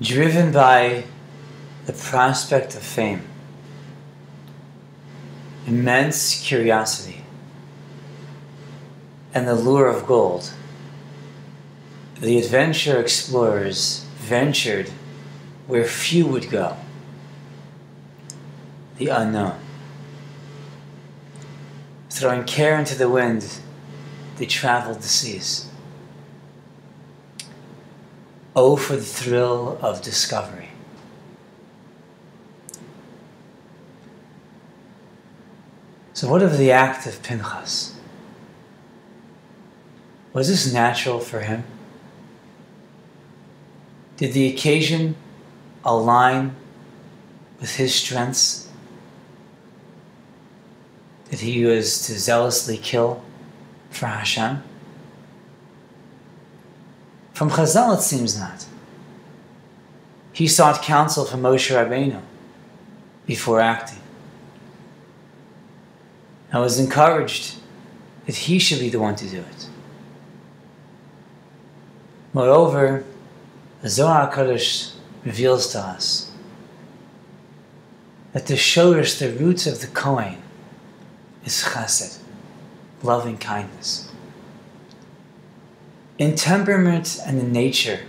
driven by the prospect of fame, immense curiosity, and the lure of gold, the adventure explorers ventured where few would go, the unknown. Throwing care into the wind, they traveled the seas. Oh, for the thrill of discovery. So what of the act of Pinchas? Was this natural for him? Did the occasion align with his strengths that he was to zealously kill for Hashem? From Chazal it seems not. He sought counsel from Moshe Rabbeinu before acting, and was encouraged that he should be the one to do it. Moreover, the Zohar HaKadosh reveals to us that the shoresh, the roots of the Kohen, is chesed, loving kindness. In temperament and in nature,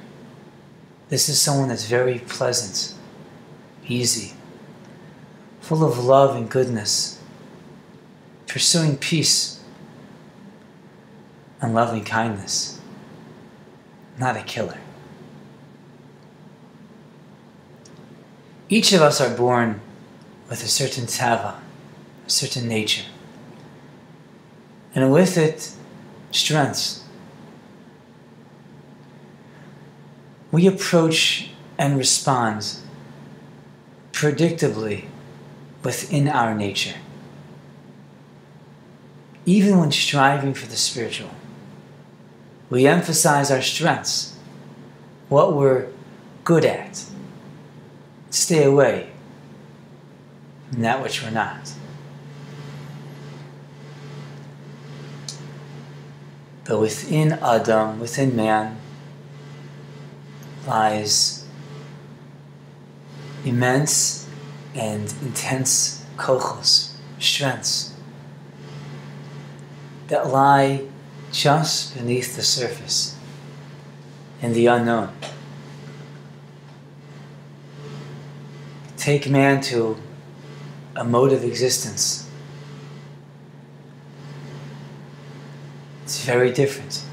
this is someone that's very pleasant, easy, full of love and goodness, pursuing peace and loving kindness, not a killer. Each of us are born with a certain tava, a certain nature, and with it, strengths. We approach and respond predictably within our nature. Even when striving for the spiritual, we emphasize our strengths, what we're good at. Stay away from that which we're not. But within Adam, within man, lies immense and intense kochos, strengths, that lie just beneath the surface, in the unknown. Take man to a mode of existence. It's very different.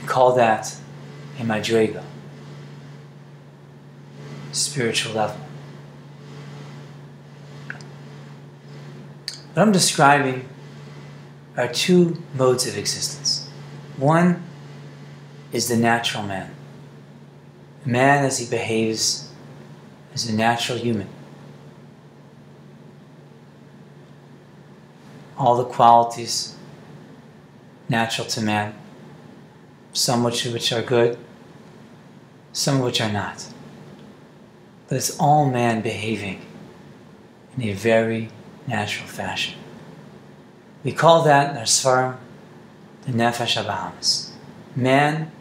We call that a madrega, spiritual level. What I'm describing are two modes of existence. One is the natural man. Man as he behaves as a natural human. All the qualities natural to man, some which are good, some which are not. But it's all man behaving in a very natural fashion. We call that in our Sfarim the Nefesh HaBahamis. Man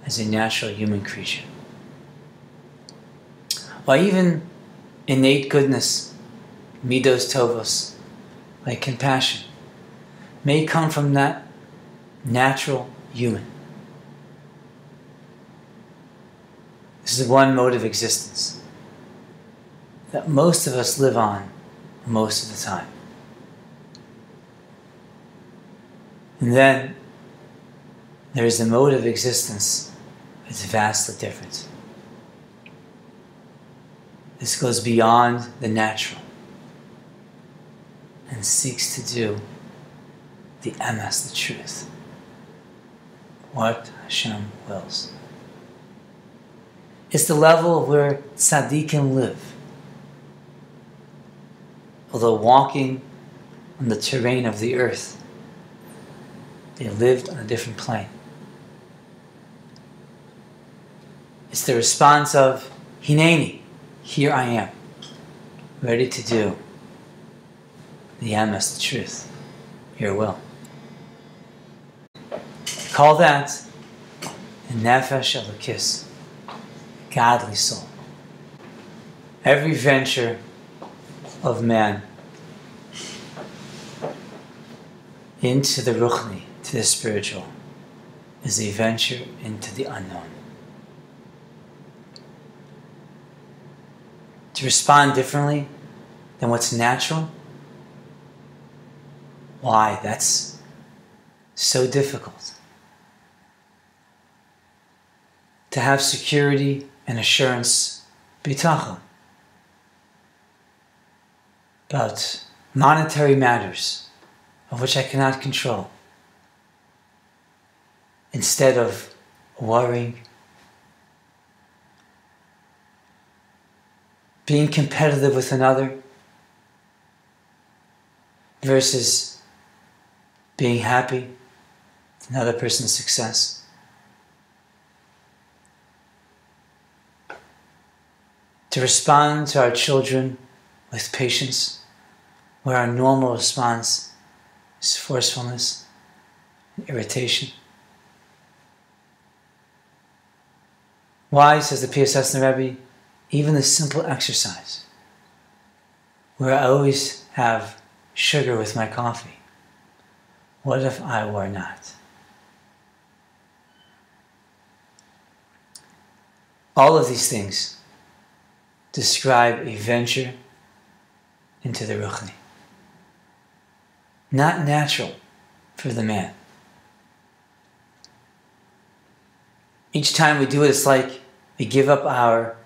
as a natural human creature. While even innate goodness, midos tovos, like compassion, may come from that natural human. This is one mode of existence that most of us live on most of the time. And then there is a mode of existence that's vastly different. This goes beyond the natural and seeks to do the emes, the truth, what Hashem wills. It's the level where tzaddikim live. Although walking on the terrain of the earth, they lived on a different plane. It's the response of Hineni, here I am, ready to do the emes, the truth, your will. We call that a nefesh elokis, godly soul. Every venture of man into the ruchni, to the spiritual, is a venture into the unknown. To respond differently than what's natural, why? That's so difficult. To have security and assurance, bitachon, about monetary matters of which I cannot control, instead of worrying, being competitive with another, versus being happy with another person's success. To respond to our children with patience, where our normal response is forcefulness and irritation. Why, says the PSS and the Rebbe, even the simple exercise, where I always have sugar with my coffee, what if I were not? All of these things describe a venture into the ruchni. Not natural for the man. Each time we do it, it's like we give up our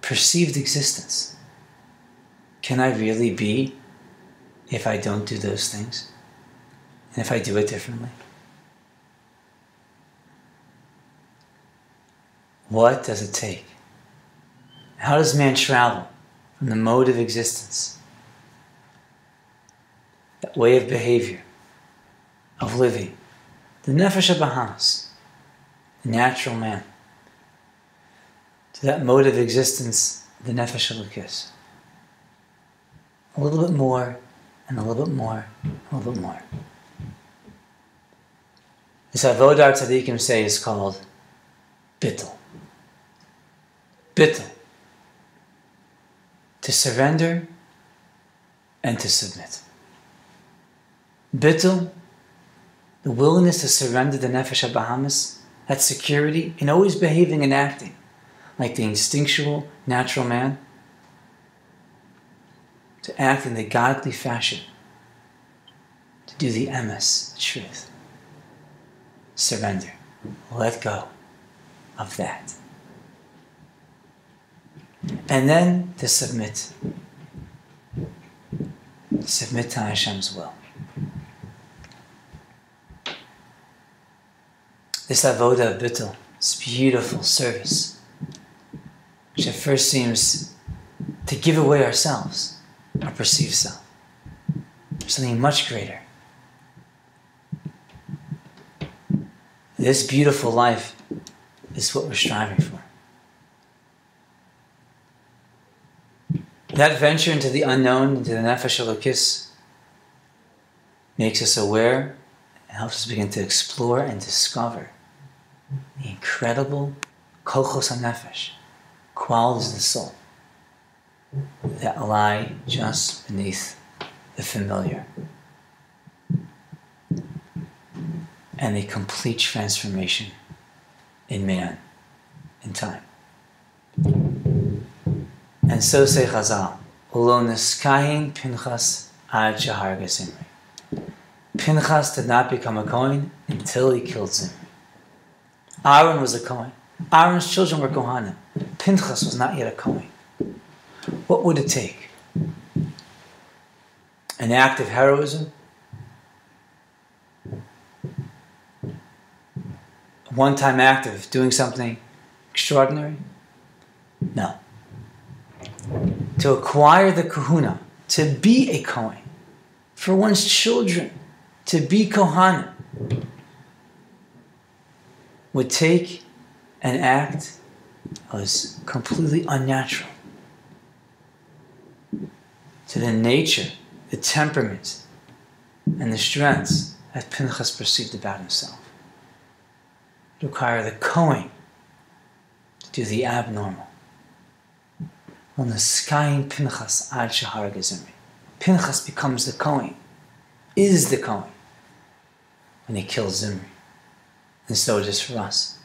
perceived existence. Can I really be if I don't do those things? And if I do it differently? What does it take? How does man travel from the mode of existence, that way of behavior, of living, the nefesh habahamis, the natural man, to that mode of existence, the nefesh elokis? A little bit more, and a little bit more, and a little bit more. This avodah tzaddikim say is called bittul. Bittul. To surrender and to submit. Bittul, the willingness to surrender the nefesh habahamis, that security in always behaving and acting like the instinctual, natural man, to act in the godly fashion, to do the emes, the truth. Surrender. Let go of that. And then to submit. Submit to Hashem's will. This avodah of bittul, this beautiful service, which at first seems to give away ourselves, our perceived self, for something much greater. This beautiful life is what we're striving for. That venture into the unknown, into the nefesh elokis, makes us aware and helps us begin to explore and discover the incredible kochos hanefesh, qualities of the soul, that lie just beneath the familiar, and a complete transformation in man, in time. And so say Chazal, Ulo neskahin Pinchas ad sheharga Zimri. Pinchas did not become a Kohen until he killed Zimri. Aaron was a Kohen. Aaron's children were Kohanim. Pinchas was not yet a Kohen. What would it take? An act of heroism? A one-time act of doing something extraordinary? No. To acquire the kahuna, to be a Kohen, for one's children to be Kohanim, would take an act that was completely unnatural to the nature, the temperament, and the strengths that Pinchas perceived about himself. It require the Kohen to do the abnormal. On the sky Pinchas ad sheharag Zimri. Pinchas becomes the Kohen, is the Kohen, when he kills Zimri. And so it is for us.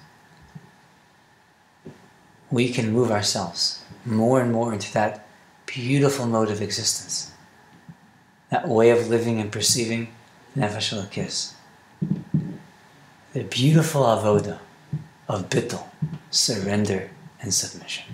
We can move ourselves more and more into that beautiful mode of existence, that way of living and perceiving Nefesh Elokis. The beautiful avoda of bittul, surrender and submission.